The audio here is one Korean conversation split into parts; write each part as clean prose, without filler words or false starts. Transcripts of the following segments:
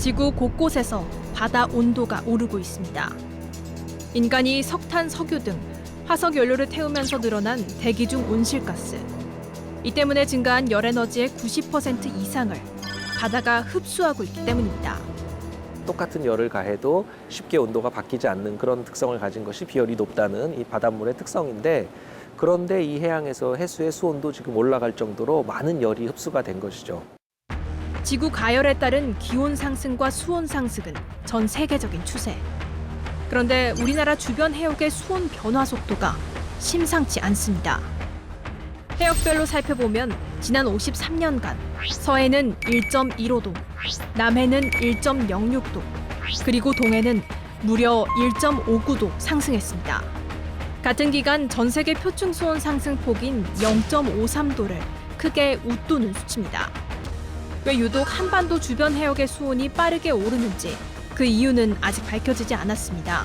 지구 곳곳에서 바다 온도가 오르고 있습니다. 인간이 석탄, 석유 등 화석 연료를 태우면서 늘어난 대기 중 온실가스. 이 때문에 증가한 열에너지의 90% 이상을 바다가 흡수하고 있기 때문입니다. 똑같은 열을 가해도 쉽게 온도가 바뀌지 않는 그런 특성을 가진 것이 비열이 높다는 이 바닷물의 특성인데, 그런데 이 해양에서 해수의 수온도 지금 올라갈 정도로 많은 열이 흡수가 된 것이죠. 지구 가열에 따른 기온 상승과 수온 상승은 전 세계적인 추세. 그런데 우리나라 주변 해역의 수온 변화 속도가 심상치 않습니다. 해역별로 살펴보면 지난 53년간 서해는 1.15도, 남해는 1.06도, 그리고 동해는 무려 1.59도 상승했습니다. 같은 기간 전 세계 표층 수온 상승폭인 0.53도를 크게 웃도는 수치입니다. 왜 유독 한반도 주변 해역의 수온이 빠르게 오르는지 그 이유는 아직 밝혀지지 않았습니다.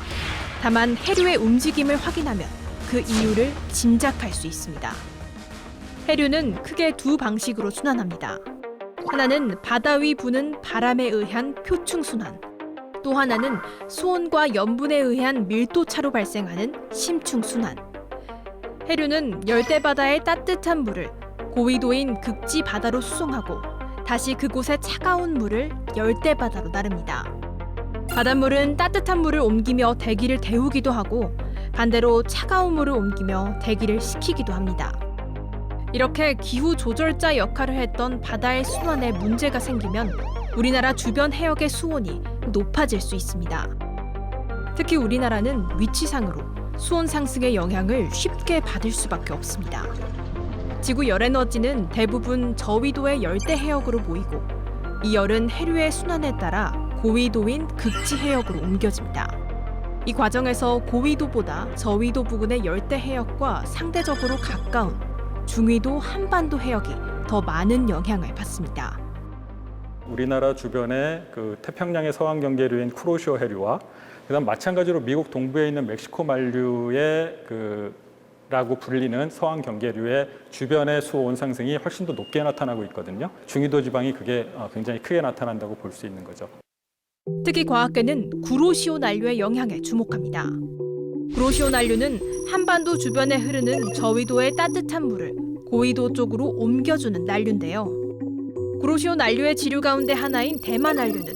다만 해류의 움직임을 확인하면 그 이유를 짐작할 수 있습니다. 해류는 크게 두 방식으로 순환합니다. 하나는 바다 위 부는 바람에 의한 표층 순환, 또 하나는 수온과 염분에 의한 밀도 차로 발생하는 심층 순환. 해류는 열대 바다의 따뜻한 물을 고위도인 극지 바다로 수송하고 다시 그곳의 차가운 물을 열대 바다로 나릅니다. 바닷물은 따뜻한 물을 옮기며 대기를 데우기도 하고 반대로 차가운 물을 옮기며 대기를 식히기도 합니다. 이렇게 기후 조절자 역할을 했던 바다의 순환에 문제가 생기면 우리나라 주변 해역의 수온이 높아질 수 있습니다. 특히 우리나라는 위치상으로 수온 상승의 영향을 쉽게 받을 수밖에 없습니다. 지구 열에너지는 대부분 저위도의 열대 해역으로 모이고 이 열은 해류의 순환에 따라 고위도인 극지 해역으로 옮겨집니다. 이 과정에서 고위도보다 저위도 부근의 열대 해역과 상대적으로 가까운 중위도 한반도 해역이 더 많은 영향을 받습니다. 우리나라 주변의 그 태평양의 서안 경계류인 쿠로시오 해류와 그다음 마찬가지로 미국 동부에 있는 멕시코 만류의 라고 불리는 서안 경계류의 주변의 수온 상승이 훨씬 더 높게 나타나고 있거든요. 중위도 지방이 그게 굉장히 크게 나타난다고 볼 수 있는 거죠. 특히 과학계는 구로시오 난류의 영향에 주목합니다. 구로시오 난류는 한반도 주변에 흐르는 저위도의 따뜻한 물을 고위도 쪽으로 옮겨주는 난류인데요. 구로시오 난류의 지류 가운데 하나인 대만 난류는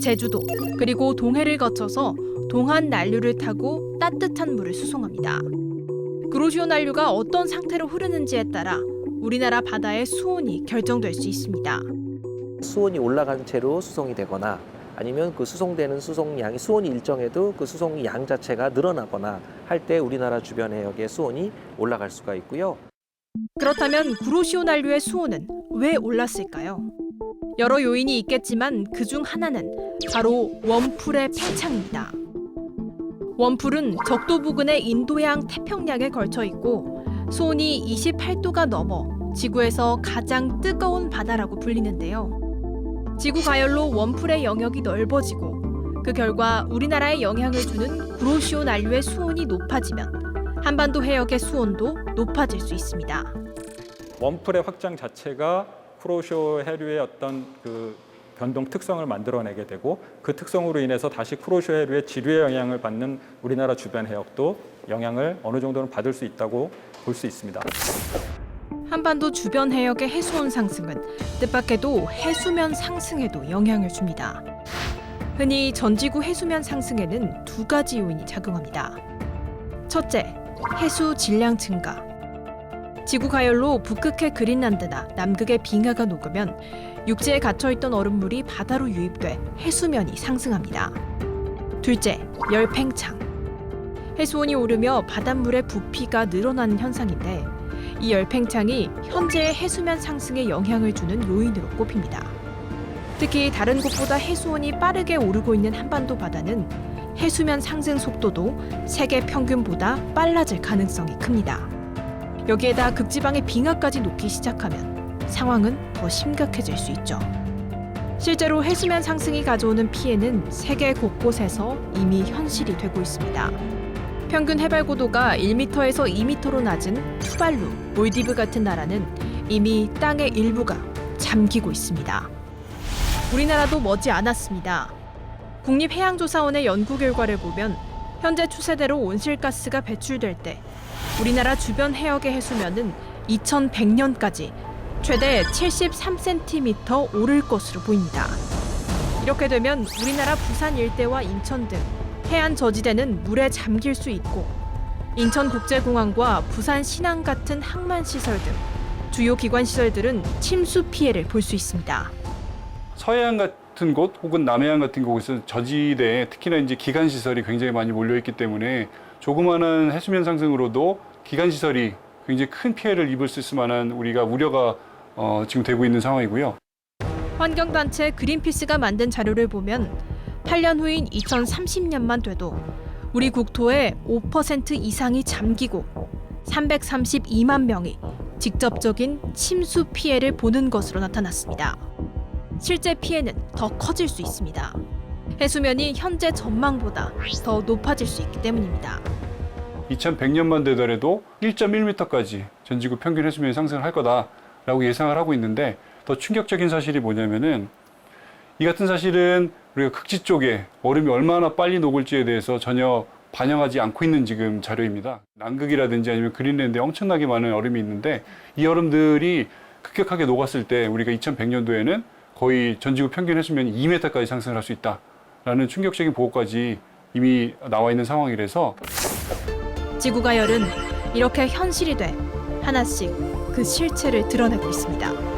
제주도 그리고 동해를 거쳐서 동한 난류를 타고 따뜻한 물을 수송합니다. 구로시오 난류가 어떤 상태로 흐르는지에 따라 우리나라 바다의 수온이 결정될 수 있습니다. 수온이 올라간 채로 수송이 되거나 아니면 그 수송되는 수송량이 수온이 일정해도 그 수송량 자체가 늘어나거나 할 때 우리나라 주변 해역의 수온이 올라갈 수가 있고요. 그렇다면 구로시오 난류의 수온은 왜 올랐을까요? 여러 요인이 있겠지만 그중 하나는 바로 웜풀의 팽창입니다. 웜풀은 적도 부근의 인도양 태평양에 걸쳐 있고 수온이 28도가 넘어 지구에서 가장 뜨거운 바다라고 불리는데요. 지구 가열로 웜풀의 영역이 넓어지고 그 결과 우리나라에 영향을 주는 구로시오 난류의 수온이 높아지면 한반도 해역의 수온도 높아질 수 있습니다. 웜풀의 확장 자체가 쿠로시오 해류의 어떤 변동 특성을 만들어내게 되고 그 특성으로 인해서 다시 쿠로시오 해류의 지류의 영향을 받는 우리나라 주변 해역도 영향을 어느 정도는 받을 수 있다고 볼 수 있습니다. 한반도 주변 해역의 해수온 상승은 뜻밖에도 해수면 상승에도 영향을 줍니다. 흔히 전지구 해수면 상승에는 두 가지 요인이 작용합니다. 첫째, 해수 질량 증가. 지구 가열로 북극해 그린란드나 남극의 빙하가 녹으면 육지에 갇혀있던 얼음물이 바다로 유입돼 해수면이 상승합니다. 둘째, 열팽창. 해수온이 오르며 바닷물의 부피가 늘어나는 현상인데 이 열팽창이 현재의 해수면 상승에 영향을 주는 요인으로 꼽힙니다. 특히 다른 곳보다 해수온이 빠르게 오르고 있는 한반도 바다는 해수면 상승 속도도 세계 평균보다 빨라질 가능성이 큽니다. 여기에다 극지방의 빙하까지 녹기 시작하면 상황은 더 심각해질 수 있죠. 실제로 해수면 상승이 가져오는 피해는 세계 곳곳에서 이미 현실이 되고 있습니다. 평균 해발 고도가 1m에서 2m로 낮은 투발루, 몰디브 같은 나라는 이미 땅의 일부가 잠기고 있습니다. 우리나라도 머지 않았습니다. 국립해양조사원의 연구 결과를 보면 현재 추세대로 온실가스가 배출될 때 우리나라 주변 해역의 해수면은 2100년까지 최대 73cm 오를 것으로 보입니다. 이렇게 되면 우리나라 부산 일대와 인천 등 해안 저지대는 물에 잠길 수 있고 인천국제공항과 부산 신항 같은 항만시설 등 주요 기관시설들은 침수 피해를 볼 수 있습니다. 서해안 같은 곳 혹은 남해안 같은 곳은 저지대에 특히나 이제 기간 시설이 굉장히 많이 몰려 있기 때문에 조그마한 해수면 상승으로도 기간 시설이 굉장히 큰 피해를 입을 수 있을 만한 우려가 지금 되고 있는 상황이고요. 환경단체 그린피스가 만든 자료를 보면 8년 후인 2030년만 돼도 우리 국토의 5% 이상이 잠기고 332만 명이 직접적인 침수 피해를 보는 것으로 나타났습니다. 실제 피해는 더 커질 수 있습니다. 해수면이 현재 전망보다 더 높아질 수 있기 때문입니다. 2100년만 되더라도 1.1m까지 전 지구 평균 해수면이 상승을 할 거다라고 예상을 하고 있는데 더 충격적인 사실이 뭐냐면은 이 같은 사실은 우리가 극지 쪽에 얼음이 얼마나 빨리 녹을지에 대해서 전혀 반영하지 않고 있는 지금 자료입니다. 남극이라든지 아니면 그린랜드에 엄청나게 많은 얼음이 있는데 이 얼음들이 급격하게 녹았을 때 우리가 2100년도에는 거의 전 지구 평균 해수면이 2m까지 상승을 할 수 있다라는 충격적인 보고까지 이미 나와 있는 상황이라서 지구가열은 이렇게 현실이 돼 하나씩 그 실체를 드러내고 있습니다.